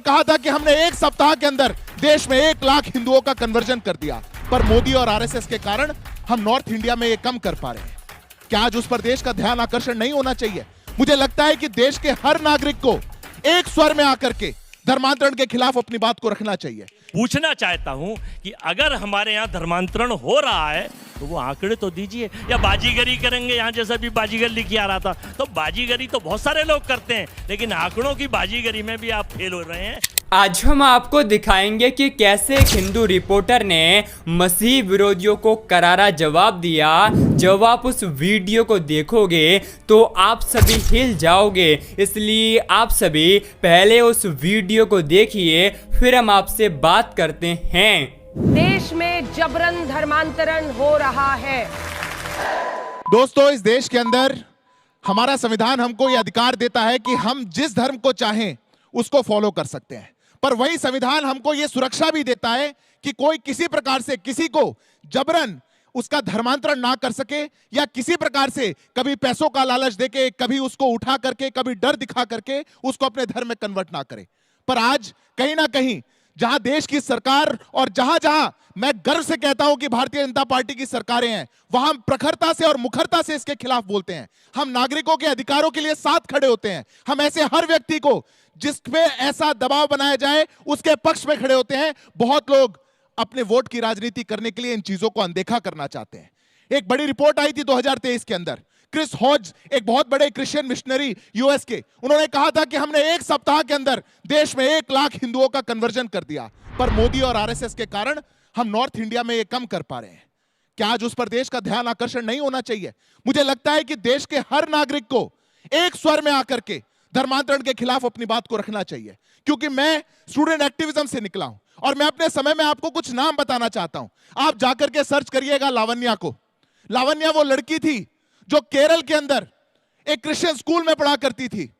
कहा था कि हमने एक सप्ताह के अंदर देश में 1 लाख हिंदुओं का कन्वर्जन कर दिया, पर मोदी और आरएसएस के कारण हम नॉर्थ इंडिया में ये कम कर पा रहे हैं। क्या आज उस पर देश का ध्यान आकर्षण नहीं होना चाहिए? मुझे लगता है कि देश के हर नागरिक को एक स्वर में आकर के धर्मांतरण के खिलाफ अपनी बात को रखना चाहिए। पूछना चाहता हूं कि अगर हमारे यहाँ धर्मांतरण हो रहा है तो वो आंकड़े तो दीजिए, या बाजीगरी करेंगे। यहाँ जैसा भी बाजीगर लिखी आ रहा था, तो बाजीगरी तो बहुत सारे लोग करते हैं, लेकिन आंकड़ों की बाजीगरी में भी आप फेल हो रहे हैं। आज हम आपको दिखाएंगे कि कैसे एक हिंदू रिपोर्टर ने मसीह विरोधियों को करारा जवाब दिया। जब आप उस वीडियो को देखोगे तो आप सभी हिल जाओगे, इसलिए आप सभी पहले उस वीडियो को देखिए, फिर हम आपसे बात करते हैं। देश में जबरन धर्मांतरण हो रहा है। दोस्तों, इस देश के अंदर हमारा संविधान हमको यह अधिकार देता है कि हम जिस धर्म को चाहें उसको फॉलो कर सकते हैं, पर वही संविधान हमको यह सुरक्षा भी देता है कि कोई किसी प्रकार से किसी को जबरन उसका धर्मांतरण ना कर सके, या किसी प्रकार से कभी पैसों का लालच देके, कभी उसको उठा करके, कभी डर दिखा करके उसको अपने धर्म में कन्वर्ट ना करे। पर आज कहीं ना कहीं जहां देश की सरकार और जहां जहां मैं गर्व से कहता हूं कि भारतीय जनता पार्टी की सरकारें हैं, वहां हम प्रखरता से और मुखरता से इसके खिलाफ बोलते हैं। हम नागरिकों के अधिकारों के लिए साथ खड़े होते हैं। हम ऐसे हर व्यक्ति को जिस पे ऐसा दबाव बनाया जाए उसके पक्ष में खड़े होते हैं। बहुत लोग अपने वोट की राजनीति करने के लिए इन चीजों को अनदेखा करना चाहते हैं। एक बड़ी रिपोर्ट आई थी 2023 के अंदर। क्रिस हॉज, एक बहुत बड़े क्रिश्चियन मिशनरी यूएस के, उन्होंने कहा था कि हमने एक सप्ताह के अंदर देश में 1 लाख हिंदुओं का कन्वर्जन कर दिया, पर मोदी और आरएसएस के कारण हम नॉर्थ इंडिया में ये कम कर पा रहे हैं। क्या आज उस पर देश का ध्यान आकर्षण नहीं होना चाहिए? मुझे लगता है कि देश के हर नागरिक को एक स्वर में आकर के धर्मांतरण के खिलाफ अपनी बात को रखना चाहिए। क्योंकि मैं स्टूडेंट एक्टिविज्म से निकला हूं और मैं अपने समय में आपको कुछ नाम बताना चाहता हूं। आप जाकर के सर्च करिएगा लावण्या को। लावण्या वो लड़की थी जो केरल के अंदर एक क्रिश्चियन स्कूल में पढ़ा करती थी।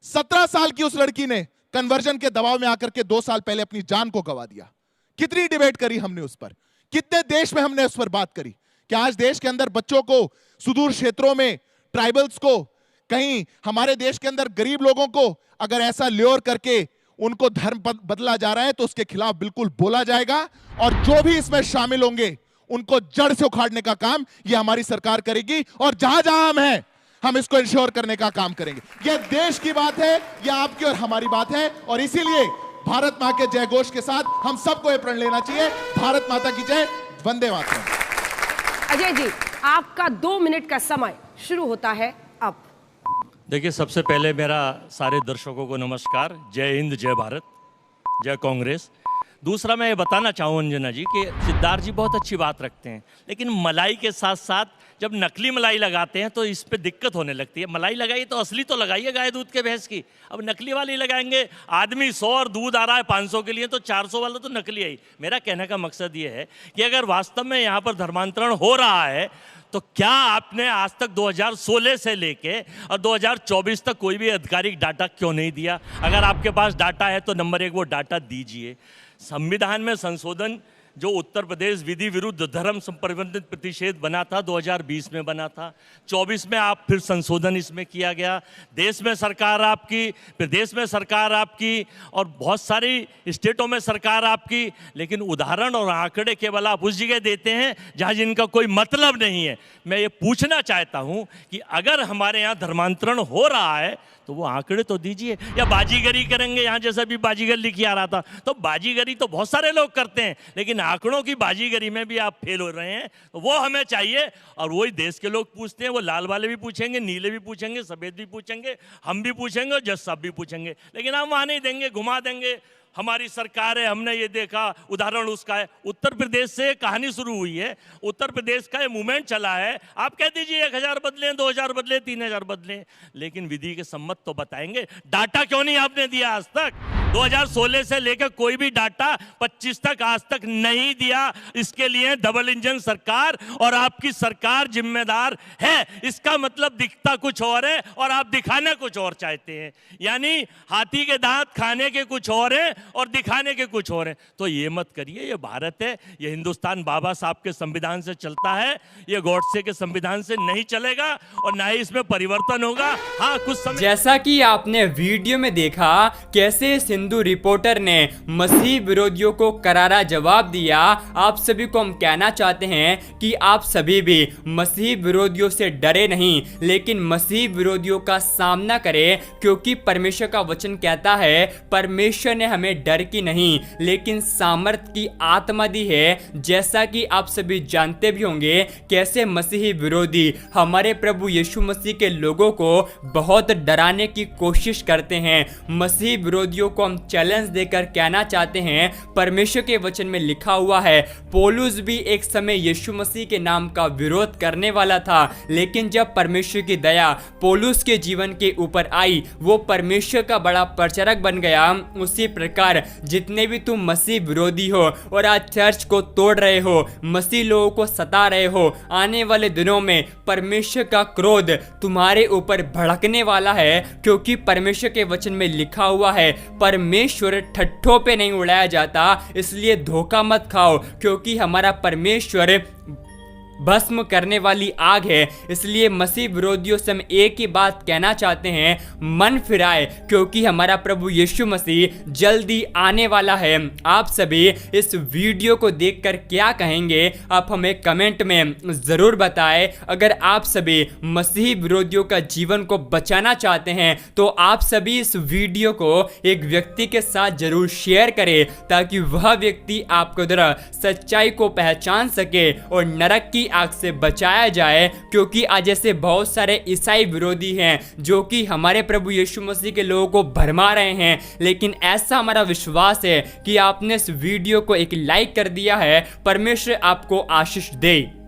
17 साल की उस लड़की ने कन्वर्जन के दबाव में आकर के 2 साल पहले अपनी जान को गंवा दिया। कितनी डिबेट करी हमने उस पर, कितने देश में हमने उस पर बात करी। क्या आज देश के अंदर बच्चों को, सुदूर क्षेत्रों में ट्राइबल्स को, कहीं हमारे देश के अंदर गरीब लोगों को अगर ऐसा ल्योर करके उनको धर्म बदला जा रहा है तो उसके खिलाफ बिल्कुल बोला जाएगा, और जो भी इसमें शामिल होंगे उनको जड़ से उखाड़ने का काम ये हमारी सरकार करेगी। और जहां जहां हम हैं हम इसको इंश्योर करने का काम करेंगे। यह देश की बात है, यह आपकी और हमारी बात है, और इसीलिए भारत मां के जय घोष के साथ हम सबको ये प्रण लेना चाहिए। भारत माता की जय, वंदे मातरम। अजय जी, आपका 2 मिनट का समय शुरू होता है अब। देखिए, सबसे पहले मेरा सारे दर्शकों को नमस्कार। जय हिंद, जय भारत, जय कांग्रेस। दूसरा मैं ये बताना चाहूँ अंजना जी कि सिद्धार्थ जी बहुत अच्छी बात रखते हैं, लेकिन मलाई के साथ साथ जब नकली मलाई लगाते हैं तो इस पे दिक्कत होने लगती है। मलाई लगाइए तो असली तो लगाइए गाय दूध के भैंस की, अब नकली वाली लगाएंगे। आदमी 100 और दूध आ रहा है 500 के लिए, तो 400 वाला तो नकली है ही। मेरा कहने का मकसद ये है कि अगर वास्तव में यहाँ पर धर्मांतरण हो रहा है तो क्या आपने आज तक 2016 से लेके और 2024 तक कोई भी आधिकारिक डाटा क्यों नहीं दिया? अगर आपके पास डाटा है तो नंबर 1 वो डाटा दीजिए। संविधान में संशोधन जो उत्तर प्रदेश विधि विरुद्ध धर्म संप्रवर्तित प्रतिषेध बना था 2020 में बना था, 24 में आप फिर संशोधन इसमें किया गया। देश में सरकार आपकी, प्रदेश में सरकार आपकी, और बहुत सारी स्टेटों में सरकार आपकी, लेकिन उदाहरण और आंकड़े केवल आप उस जगह देते हैं जहां जिनका कोई मतलब नहीं है। मैं ये पूछना चाहता हूं कि अगर हमारे यहाँ धर्मांतरण हो रहा है तो वो आंकड़े तो दीजिए, या बाजीगरी करेंगे। यहाँ जैसा भी बाजीगर लिखी आ रहा था, तो बाजीगरी तो बहुत सारे लोग करते हैं, लेकिन आंकड़ों की बाजीगरी में भी आप फेल हो रहे हैं। तो वो हमें चाहिए, और वही देश के लोग पूछते हैं। वो लाल वाले भी पूछेंगे, नीले भी पूछेंगे, सफेद भी पूछेंगे, हम भी पूछेंगे और जज साहब भी पूछेंगे, लेकिन हम वहाँ नहीं देंगे, घुमा देंगे। हमारी सरकार है, हमने ये देखा। उदाहरण उसका है, उत्तर प्रदेश से कहानी शुरू हुई है। उत्तर प्रदेश का ये मूवमेंट चला है। आप कह दीजिए 1000 बदले, 2000 बदले, 3000 बदले, लेकिन विधि के सम्मत तो बताएंगे। डाटा क्यों नहीं आपने दिया आज तक? 2016 से लेकर कोई भी डाटा 25 तक आज तक नहीं दिया। इसके लिए डबल इंजन सरकार और आपकी सरकार जिम्मेदार है। इसका मतलब दिखता कुछ और है और आप दिखाने कुछ और चाहते हैं। यानी हाथी के दांत खाने के कुछ और हैं और दिखाने के कुछ और हैं। तो ये मत करिए। ये भारत है, ये हिंदुस्तान बाबा साहब के संविधान से चलता है। ये गॉडसे के संविधान से नहीं चलेगा और ना ही इसमें परिवर्तन होगा। हाँ, कुछ समय जैसा कि आपने वीडियो में देखा कैसे हिंदू रिपोर्टर ने मसीह विरोधियों को करारा जवाब दिया। आप सभी को हम कहना चाहते हैं कि आप सभी भी मसीह विरोधियों से डरे नहीं, लेकिन मसीह विरोधियों का सामना करें, क्योंकि परमेश्वर का वचन कहता है परमेश्वर ने हमें डर की नहीं लेकिन सामर्थ की आत्मा दी है। जैसा कि आप सभी जानते भी होंगे कैसे मसीही विरोधी हमारे प्रभु यीशु मसीह के लोगों को बहुत डराने की कोशिश करते हैं। मसीह विरोधियों को हम चैलेंज देकर कहना चाहते हैं, परमेश्वर के वचन में लिखा हुआ है पौलुस भी एक समय यीशु मसीह के नाम का विरोध करने वाला था, लेकिन जब परमेश्वर की दया पौलुस के जीवन के ऊपर आई वो परमेश्वर का बड़ा प्रचारक बन गया। उसी प्रकार जितने भी तुम मसीह विरोधी हो और आज चर्च को तोड़ रहे हो, मसीह लोगों को सता रहे हो, आने वाले दिनों में परमेश्वर का क्रोध तुम्हारे ऊपर भड़कने वाला है, क्योंकि परमेश्वर के वचन में लिखा हुआ है परमेश्वर ठट्ठों पे नहीं उड़ाया जाता। इसलिए धोखा मत खाओ, क्योंकि हमारा परमेश्वर भस्म करने वाली आग है। इसलिए मसीह विरोधियों से हम एक ही बात कहना चाहते हैं, मन फिराए, क्योंकि हमारा प्रभु यीशु मसीह जल्दी आने वाला है। आप सभी इस वीडियो को देखकर क्या कहेंगे आप हमें कमेंट में ज़रूर बताएं। अगर आप सभी मसीह विरोधियों का जीवन को बचाना चाहते हैं तो आप सभी इस वीडियो को एक व्यक्ति के साथ जरूर शेयर करें, ताकि वह व्यक्ति आपको द्वारा सच्चाई को पहचान सके और नरक की आग से बचाया जाए। क्योंकि आज ऐसे बहुत सारे ईसाई विरोधी हैं जो कि हमारे प्रभु यीशु मसीह के लोगों को भरमा रहे हैं, लेकिन ऐसा हमारा विश्वास है कि आपने इस वीडियो को एक लाइक कर दिया है। परमेश्वर आपको आशीष दे।